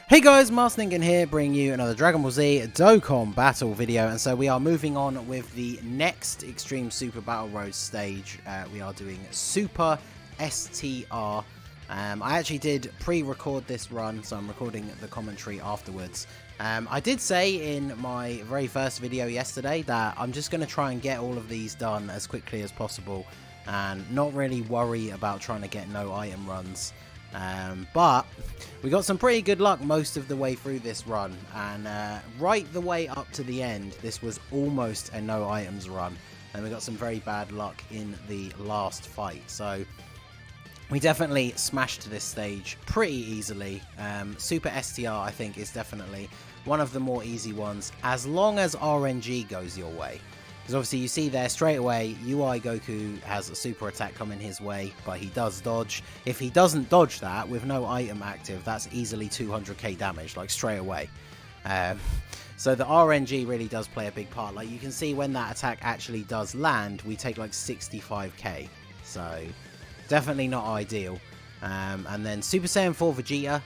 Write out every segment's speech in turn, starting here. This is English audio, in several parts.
Hey guys, Marsningen here, bringing you another Dragon Ball Z Dokkan battle video, and so we are moving on with the next Extreme Super Battle Road stage. We are doing Super STR. I actually did pre-record this run, so I'm recording the commentary afterwards. I did say in my very first video yesterday that I'm just going to try and get all of these done as quickly as possible and not really worry about trying to get no item runs. But we got some pretty good luck most of the way through this run, and right the way up to the end this was almost a no items run, and we got some very bad luck in the last fight. So we definitely smashed this stage pretty easily. Super STR I think is definitely one of the more easy ones as long as RNG goes your way. Because obviously you see there straight away, UI Goku has a super attack coming his way, but he does dodge. If he doesn't dodge that with no item active, that's easily 200k damage, like straight away. So the RNG really does play a big part. Like you can see when that attack actually does land, we take like 65k. So definitely not ideal. And then Super Saiyan 4 Vegeta,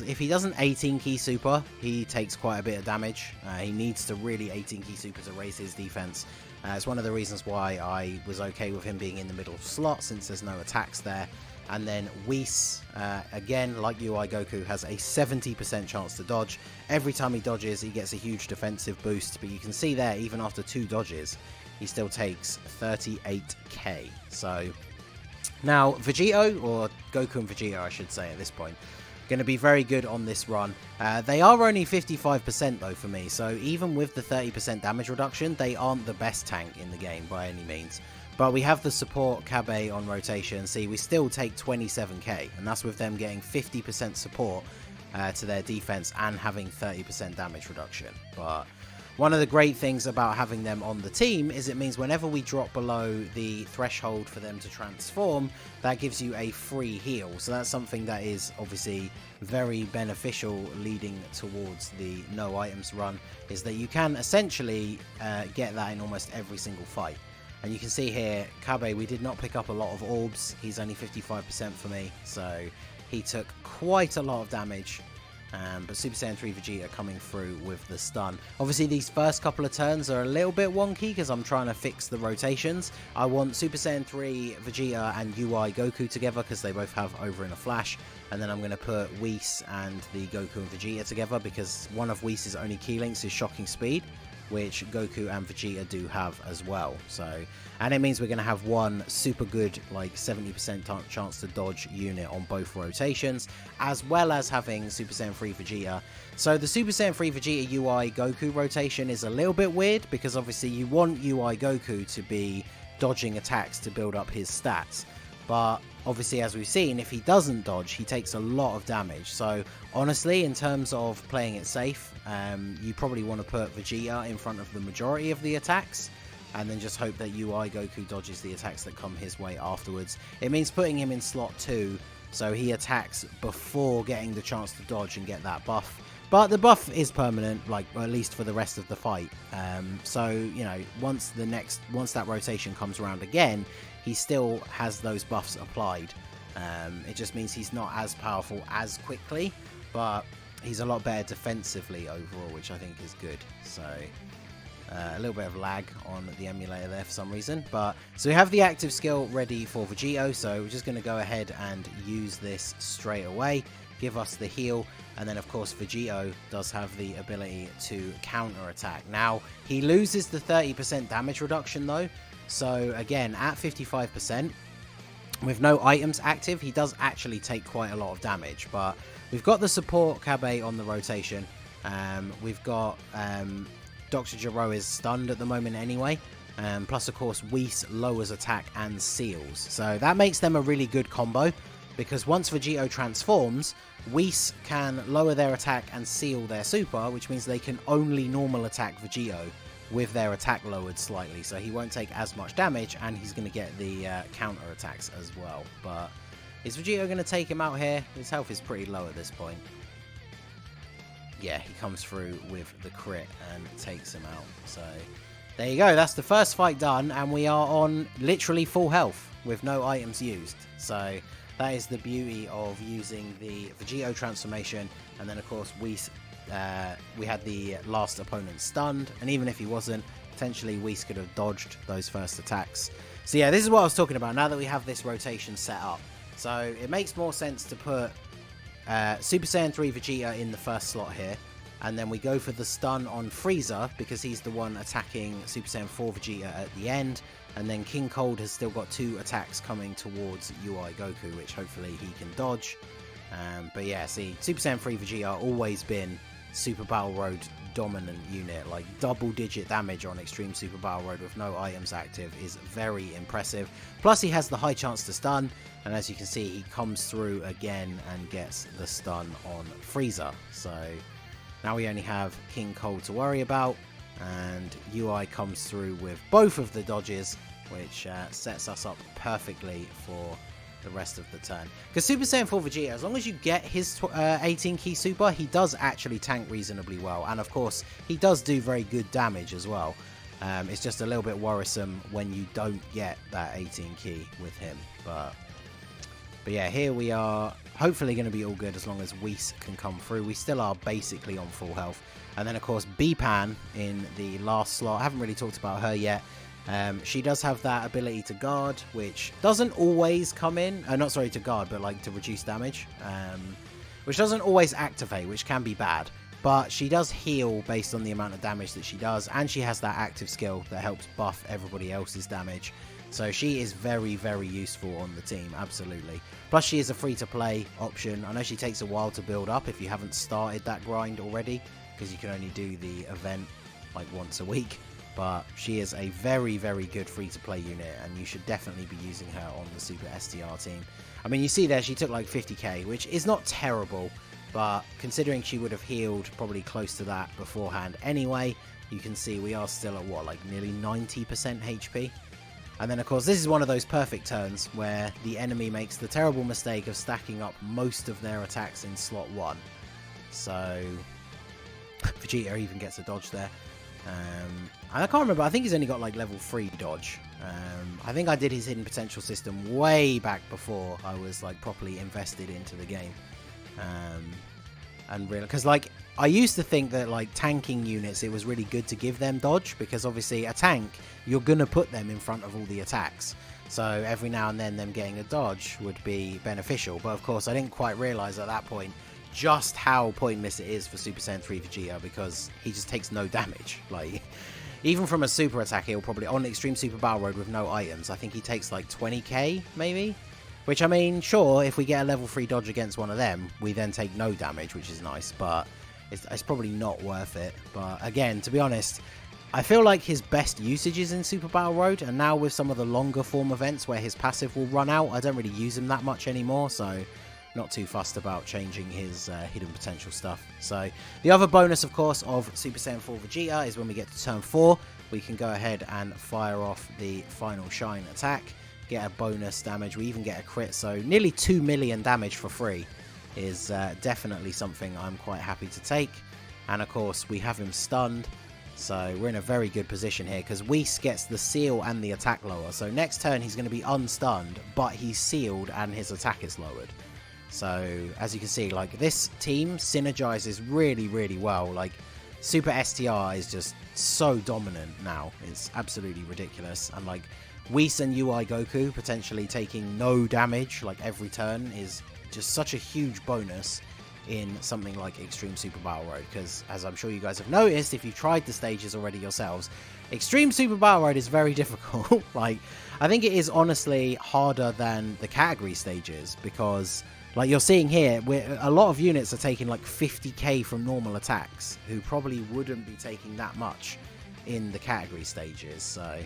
if he doesn't 18 key super, he takes quite a bit of damage. He needs to really 18 key super to raise his defense. It's one of the reasons why I was okay with him being in the middle slot, since there's no attacks there. And then Whis, again, like UI Goku, has a 70% chance to dodge. Every time he dodges, he gets a huge defensive boost, but you can see there, even after 2 dodges, he still takes 38k. So now, Vegito, or Goku and Vegeta I should say at this point, going to be very good on this run. They are only 55% though for me, so even with the 30% damage reduction, they aren't the best tank in the game by any means. But we have the support Kabe on rotation. See, we still take 27k, and that's with them getting 50% support to their defense and having 30% damage reduction. But one of the great things about having them on the team is it means whenever we drop below the threshold for them to transform, that gives you a free heal. So that's something that is obviously very beneficial leading towards the no items run, is that you can essentially get that in almost every single fight. And you can see here, Kabe, we did not pick up a lot of orbs. He's only 55% for me, so he took quite a lot of damage. But Super Saiyan 3 Vegeta coming through with the stun. Obviously these first couple of turns are a little bit wonky because I'm trying to fix the rotations. I want Super Saiyan 3 Vegeta and UI Goku together because they both have over in a flash. And then I'm going to put Whis and the Goku and Vegeta together because one of Whis' only key links is shocking speed, which Goku and Vegeta do have as well. So, and it means we're going to have one super good, like 70% chance to dodge unit on both rotations, as well as having Super Saiyan 3 Vegeta. So the Super Saiyan 3 Vegeta UI Goku rotation is a little bit weird, because obviously you want UI Goku to be dodging attacks to build up his stats. But obviously, as we've seen, if he doesn't dodge, he takes a lot of damage. So honestly, in terms of playing it safe, you probably want to put Vegeta in front of the majority of the attacks, and then just hope that UI Goku dodges the attacks that come his way afterwards. It means putting him in slot 2, so he attacks before getting the chance to dodge and get that buff. But the buff is permanent, like, at least for the rest of the fight. So, you know, once that rotation comes around again, he still has those buffs applied. It just means he's not as powerful as quickly, but he's a lot better defensively overall, which I think is good. So a little bit of lag on the emulator there for some reason. But so we have the active skill ready for Vegito, so we're just going to go ahead and use this straight away, give us the heal. And then of course Vegito does have the ability to counter attack. Now he loses the 30% damage reduction though, so again at 55% with no items active, he does actually take quite a lot of damage. But we've got the support Kabe on the rotation. We've got Dr. Gero is stunned at the moment anyway. Plus of course Whis lowers attack and seals, so that makes them a really good combo, because once Vegito transforms, Whis can lower their attack and seal their super, which means they can only normal attack Vegito with their attack lowered slightly, so he won't take as much damage, and he's going to get the counter attacks as well. But is Vegito going to take him out here? His health is pretty low at this point. Yeah, he comes through with the crit and takes him out. So there you go, that's the first fight done, and we are on literally full health with no items used. So That is the beauty of using the Vegito transformation. And then, of course, we had the last opponent stunned. And even if he wasn't, potentially Whis could have dodged those first attacks. So yeah, this is what I was talking about now that we have this rotation set up. So it makes more sense to put Super Saiyan 3 Vegeta in the first slot here. And then we go for the stun on Frieza because he's the one attacking Super Saiyan 4 Vegeta at the end. And then King Cold has still got 2 attacks coming towards UI Goku, which hopefully he can dodge. But yeah, see, Super Saiyan 3 Vegeta always been Super Battle Road dominant unit. Like double-digit damage on Extreme Super Battle Road with no items active is very impressive. Plus he has the high chance to stun. And as you can see, he comes through again and gets the stun on Frieza. So now we only have King Cold to worry about, and UI comes through with both of the dodges, which sets us up perfectly for the rest of the turn. Because Super Saiyan 4 Vegeta, as long as you get his 18 key super, he does actually tank reasonably well, and of course he does do very good damage as well. It's just a little bit worrisome when you don't get that 18 key with him, but yeah, here we are. Hopefully going to be all good as long as Whis can come through. We still are basically on full health. And then, of course, B-Pan in the last slot. I haven't really talked about her yet. She does have that ability to guard, which doesn't always come in. Not sorry, to guard, but like to reduce damage. Which doesn't always activate, which can be bad. But she does heal based on the amount of damage that she does. And she has that active skill that helps buff everybody else's damage. So she is very, very useful on the team, absolutely. Plus she is a free-to-play option. I know she takes a while to build up if you haven't started that grind already, because you can only do the event like once a week. But she is a very, very good free-to-play unit, and you should definitely be using her on the Super STR team. I mean, you see there, she took like 50k, which is not terrible, but considering she would have healed probably close to that beforehand anyway, you can see we are still at, what, like nearly 90% HP? And then, of course, this is one of those perfect turns where the enemy makes the terrible mistake of stacking up most of their attacks in slot 1. So, Vegeta even gets a dodge there. And I can't remember, I think he's only got like level 3 dodge. I think I did his hidden potential system way back before I was like properly invested into the game. And really, because like I used to think that like tanking units, it was really good to give them dodge, because obviously a tank, you're gonna put them in front of all the attacks, so every now and then them getting a dodge would be beneficial. But of course I didn't quite realize at that point just how pointless it is for Super Saiyan 3 Vegeta, because he just takes no damage. Like even from a super attack, he'll probably on Extreme Super Battle Road with no items, I think he takes like 20k maybe. Which, I mean, sure, if we get a level 3 dodge against one of them, we then take no damage, which is nice, but it's probably not worth it. But again, to be honest, I feel like his best usage is in Super Battle Road, and now with some of the longer form events where his passive will run out, I don't really use him that much anymore, so not too fussed about changing his hidden potential stuff. So the other bonus, of course, of Super Saiyan 4 Vegeta is when we get to turn 4, we can go ahead and fire off the final shine attack. Get a bonus damage, we even get a crit, so nearly 2 million damage for free is definitely something I'm quite happy to take. And of course we have him stunned, so we're in a very good position here because Whis gets the seal and the attack lower, so next turn he's going to be unstunned, but he's sealed and his attack is lowered. So as you can see, like this team synergizes really, really well. Like Super STR is just so dominant now, it's absolutely ridiculous. And like Whis and UI Goku potentially taking no damage like every turn is just such a huge bonus in something like Extreme Super Battle Road, because as I'm sure you guys have noticed if you've tried the stages already yourselves, Extreme Super Battle Road is very difficult. Like I think it is honestly harder than the category stages, because like you're seeing here, a lot of units are taking like 50k from normal attacks who probably wouldn't be taking that much in the category stages. So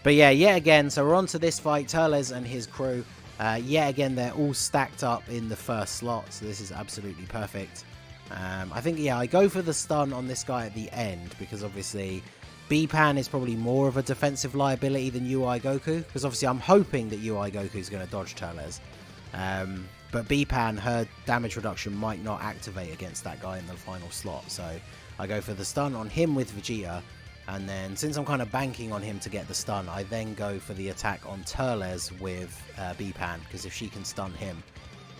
but yeah, yet again, so we're on to this fight, Turles and his crew. Yet again, they're all stacked up in the first slot, so this is absolutely perfect. I think, yeah, I go for the stun on this guy at the end, because obviously B-Pan is probably more of a defensive liability than UI Goku, because obviously I'm hoping that UI Goku is going to dodge Turles. But B-Pan, her damage reduction might not activate against that guy in the final slot, so I go for the stun on him with Vegeta. And then, since I'm kind of banking on him to get the stun, I then go for the attack on Turles with Bpan, because if she can stun him,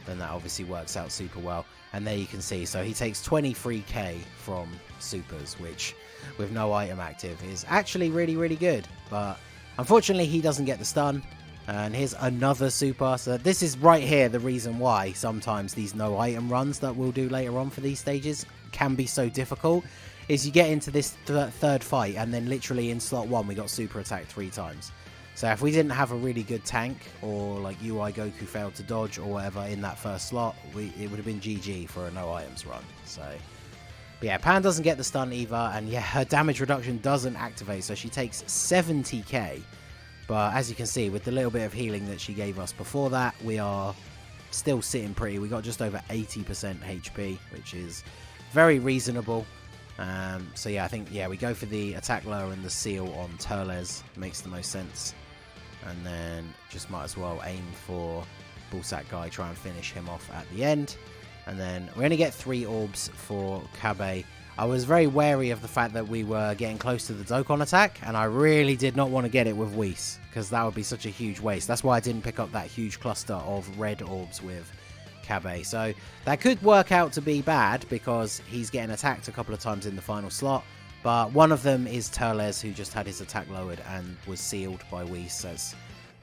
then that obviously works out super well. And there you can see, so he takes 23k from supers, which with no item active is actually really, really good. But unfortunately, he doesn't get the stun. And here's another super. So this is right here the reason why sometimes these no item runs that we'll do later on for these stages can be so difficult. Is you get into this third fight, and then literally in slot 1 we got super attacked 3 times. So if we didn't have a really good tank, or like UI Goku failed to dodge or whatever in that first slot, it would have been GG for a no items run. So, but yeah, Pan doesn't get the stun either, and yeah, her damage reduction doesn't activate, so she takes 70k. But as you can see, with the little bit of healing that she gave us before that, we are still sitting pretty. We got just over 80% HP, which is very reasonable. So yeah, I think, yeah, we go for the attack lower and the seal on Turles. Makes the most sense. And then just might as well aim for Ballsack Guy, try and finish him off at the end. And then we only get 3 orbs for Kabe. I was very wary of the fact that we were getting close to the Dokkan Attack, and I really did not want to get it with Whis, because that would be such a huge waste. That's why I didn't pick up that huge cluster of red orbs with Kabe. So that could work out to be bad, because he's getting attacked a couple of times in the final slot. But one of them is Turles, who just had his attack lowered and was sealed by Whis, so it's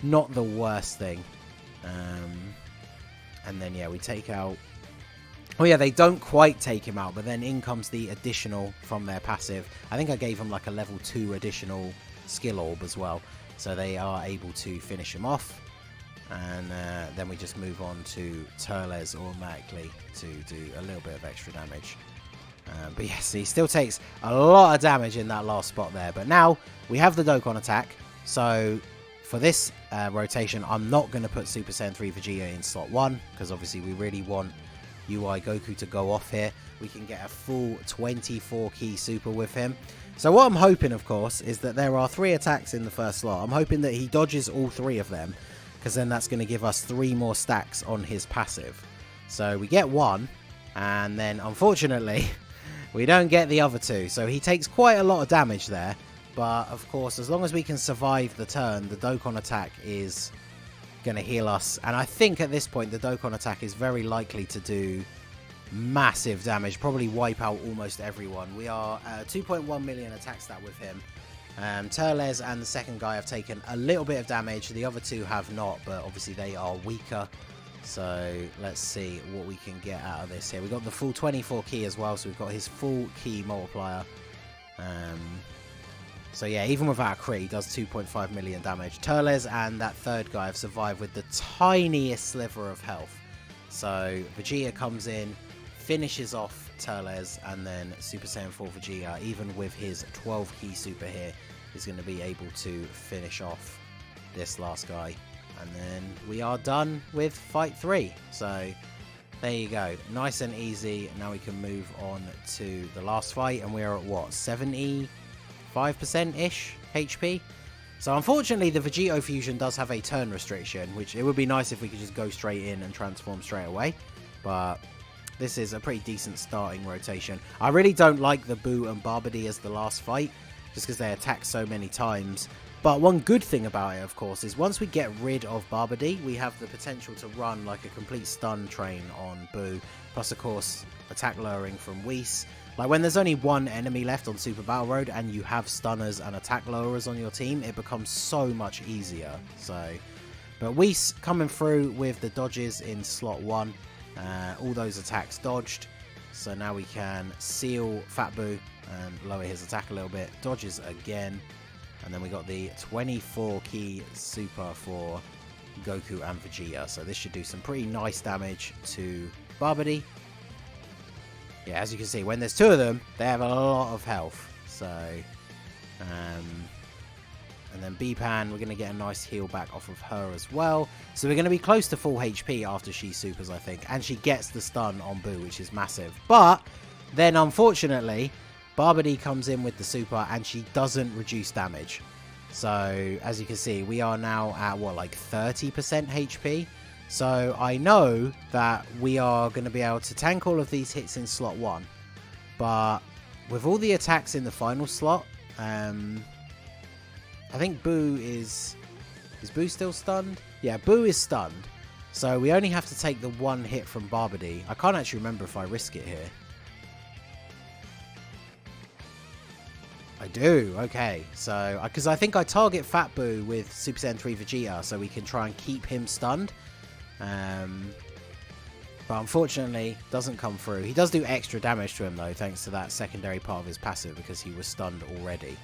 not the worst thing. And then, yeah, we take out... Oh yeah, they don't quite take him out, but then in comes the additional from their passive. I think I gave him like a level 2 additional skill orb as well, so they are able to finish him off. And then we just move on to Turles automatically to do a little bit of extra damage. But yes, he still takes a lot of damage in that last spot there. But now we have the Dokkan Attack, so for this rotation, I'm not going to put Super Saiyan 3 Vegeta in slot 1, because obviously we really want UI Goku to go off here. We can get a full 24 key super with him. So what I'm hoping, of course, is that there are 3 attacks in the first slot. I'm hoping that he dodges all 3 of them, because then that's going to give us 3 more stacks on his passive. So we get 1, and then unfortunately we don't get the other 2. So he takes quite a lot of damage there, but of course, as long as we can survive the turn, the Dokkan Attack is going to heal us. And I think at this point the Dokkan Attack is very likely to do massive damage, probably wipe out almost everyone. We are 2.1 million attack stat with him. Turles and the second guy have taken a little bit of damage, the other 2 have not, but obviously they are weaker. So let's see what we can get out of this here. We've got the full 24 key as well, so we've got his full key multiplier. So yeah, even without a crit, he does 2.5 million damage. Turles and that third guy have survived with the tiniest sliver of health. So Vegeta comes in, finishes off Turles, and then Super Saiyan 4 Vegeta, even with his 12 key super here, is going to be able to finish off this last guy. And then we are done with Fight 3. So there you go. Nice and easy. Now we can move on to the last fight, and we are at what, 75%-ish HP? So unfortunately the Vegito fusion does have a turn restriction, which it would be nice if we could just go straight in and transform straight away. But this is a pretty decent starting rotation. I really don't like the Boo and Barbody as the last fight, just because they attack so many times. But one good thing about it, of course, is once we get rid of Barbody, we have the potential to run like a complete stun train on Boo. Plus, of course, attack lowering from Whis. Like, when there's only one enemy left on Super Battle Road and you have stunners and attack lowerers on your team, it becomes so much easier. So, but Whis coming through with the dodges in slot 1. All those attacks dodged. So now we can seal Fat Boo and lower his attack a little bit. Dodges again. And then we got the 24 key super for Goku and Vegeta. So this should do some pretty nice damage to Barbody. Yeah, as you can see, when there's 2 of them, they have a lot of health. So, and then Bpan, we're going to get a nice heal back off of her as well. So we're going to be close to full HP after she supers, I think. And she gets the stun on Boo, which is massive. But then, unfortunately, Barbody comes in with the super and she doesn't reduce damage. So, as you can see, we are now at, what, like 30% HP? So, I know that we are going to be able to tank all of these hits in slot 1. But with all the attacks in the final slot, I think Boo is Boo still stunned? Yeah, Boo is stunned. So we only have to take the one hit from Barbody. I can't actually remember if I risk it here. I do, okay. So, because I think I target Fat Boo with Super Saiyan 3 Vegeta so we can try and keep him stunned. But unfortunately, doesn't come through. He does do extra damage to him though, thanks to that secondary part of his passive because he was stunned already.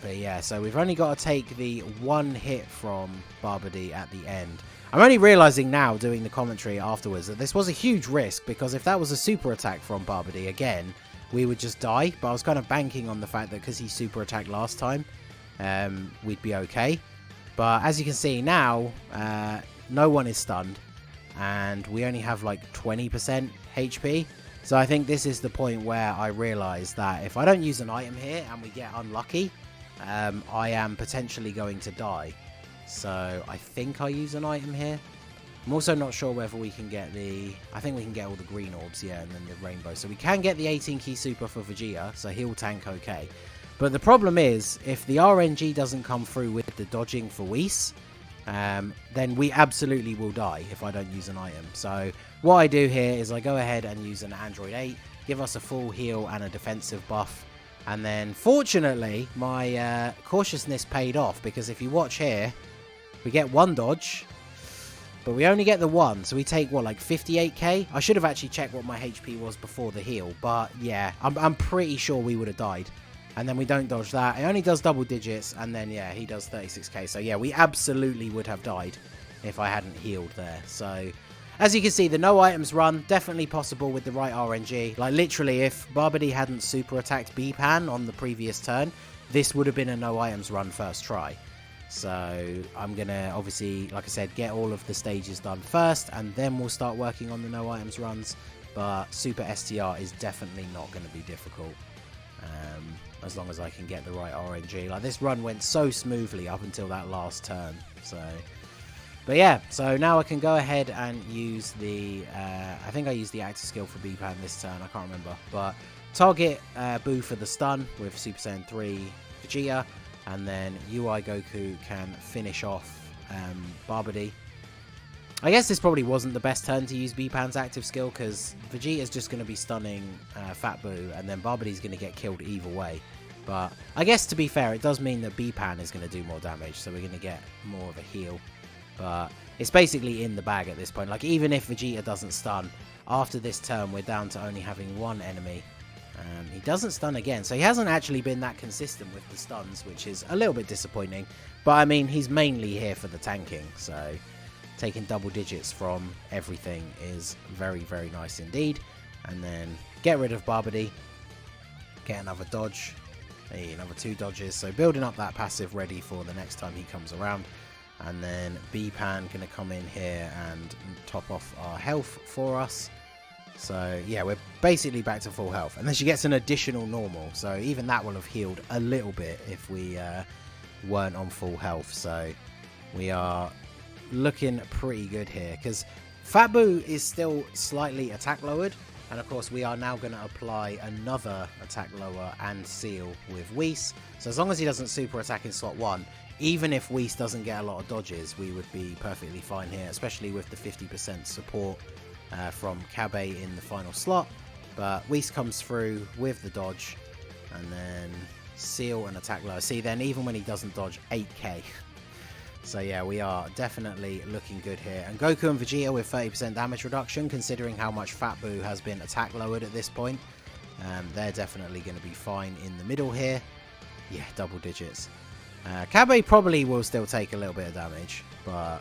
But yeah, so we've only got to take the one hit from Barbody at the end. I'm only realizing now, doing the commentary afterwards, that this was a huge risk, because if that was a super attack from Barbody again, we would just die. But I was kind of banking on the fact that because he super attacked last time, we'd be okay. But as you can see now, no one is stunned, and we only have like 20% HP. So I think this is the point where I realize that if I don't use an item here and we get unlucky, I am potentially going to die. So I think I use an item here. I'm also not sure whether we can get the... I think we can get all the green orbs, yeah, and then the rainbow. So we can get the 18 key super for Vegeta, so he'll tank okay. But the problem is, if the RNG doesn't come through with the dodging for Whis, then we absolutely will die if I don't use an item. So what I do here is I go ahead and use an Android 8, give us a full heal and a defensive buff. And then, fortunately, my cautiousness paid off, because if you watch here, we get one dodge, but we only get the one, so we take, what, like 58k? I should have actually checked what my HP was before the heal, but yeah, I'm pretty sure we would have died. And then we don't dodge that. It only does double digits, and then, yeah, he does 36k. So, yeah, we absolutely would have died if I hadn't healed there. So, as you can see, the no items run, definitely possible with the right RNG. Like, literally, if Barbody hadn't super attacked B-Pan on the previous turn, this would have been a no items run first try. So, I'm going to, obviously, like I said, get all of the stages done first, and then we'll start working on the no items runs. But Super STR is definitely not going to be difficult, as long as I can get the right RNG. Like, this run went so smoothly up until that last turn, so... But yeah, so now I can go ahead and use the, I think I used the active skill for B-Pan this turn, I can't remember. But target Boo for the stun with Super Saiyan 3 Vegeta, and then UI Goku can finish off Barbody. I guess this probably wasn't the best turn to use B-Pan's active skill, because Vegeta's just going to be stunning Fat Boo, and then Barbody's going to get killed either way. But I guess, to be fair, it does mean that B-Pan is going to do more damage, so we're going to get more of a heal. But it's basically in the bag at this point. Like, even if Vegeta doesn't stun, after this turn, we're down to only having one enemy. He doesn't stun again, so he hasn't actually been that consistent with the stuns, which is a little bit disappointing. But, I mean, he's mainly here for the tanking, so taking double digits from everything is very, very nice indeed. And then get rid of Barbody, get another dodge, another 2 dodges. So building up that passive ready for the next time he comes around. And then B-Pan going to come in here and top off our health for us. So, yeah, we're basically back to full health. And then she gets an additional normal. So, even that will have healed a little bit if we weren't on full health. So, we are looking pretty good here. Because Fat Boo is still slightly attack lowered. And, of course, we are now going to apply another attack lower and seal with Whis. So, as long as he doesn't super attack in slot 1... even if Whis doesn't get a lot of dodges, we would be perfectly fine here, especially with the 50% support from Kabe in the final slot. But Whis comes through with the dodge, and then seal and attack low. See, then even when he doesn't dodge, 8k. So yeah, we are definitely looking good here. And Goku and Vegeta with 30% damage reduction, considering how much Fat Boo has been attack lowered at this point. They're definitely going to be fine in the middle here. Yeah, double digits. Kabe probably will still take a little bit of damage, but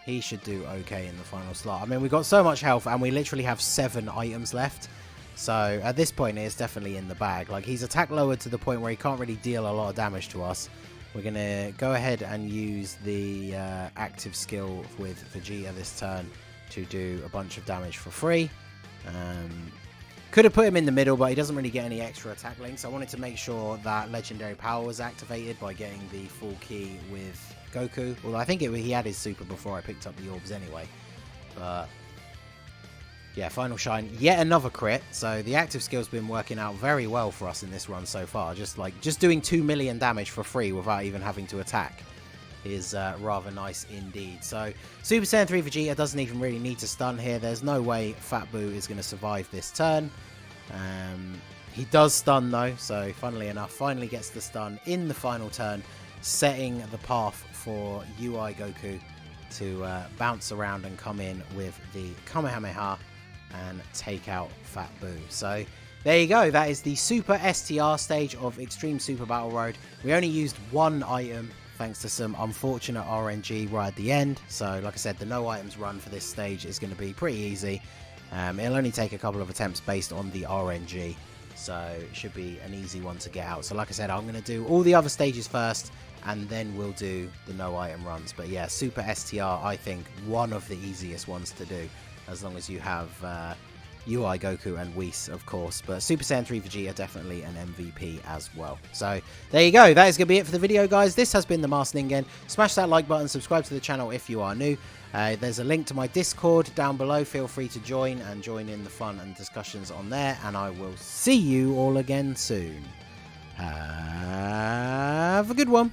he should do okay in the final slot. I mean, we've got so much health, and we literally have 7 items left. So, at this point, it's definitely in the bag. Like, he's attack lowered to the point where he can't really deal a lot of damage to us. We're going to go ahead and use the active skill with Vegeta this turn to do a bunch of damage for free. Could have put him in the middle, but he doesn't really get any extra attack links. I wanted to make sure that Legendary Power was activated by getting the full key with Goku. Although I think he had his super before I picked up the orbs anyway. But Yeah, final shine, yet another crit. So the active skill's been working out very well for us in this run so far. Just doing 2 million damage for free without even having to attack is rather nice indeed. So Super Saiyan 3 Vegeta doesn't even really need to stun here. There's no way Fat Boo is going to survive this turn. He does stun though, so funnily enough, finally gets the stun in the final turn, setting the path for UI Goku to bounce around and come in with the Kamehameha and take out Fat Boo. So there you go, that is the Super STR stage of Extreme Super Battle Road. We only used one item thanks to some unfortunate RNG right at the end. So like I said, the no items run for this stage is going to be pretty easy. It'll only take a couple of attempts based on the RNG, so it should be an easy one to get out. So like I said, I'm going to do all the other stages first, and then we'll do the no item runs. But yeah, Super STR, I think one of the easiest ones to do, as long as you have UI Goku and Whis, of course. But Super Saiyan 3 Vegeta, definitely an MVP as well. So there you go, that is going to be it for the video, guys. This has been the Master Ningen. Smash that like button, subscribe to the channel if you are new. There's a link to my Discord down below. Feel free to join in the fun and discussions on there, and I will see you all again soon. Have a good one.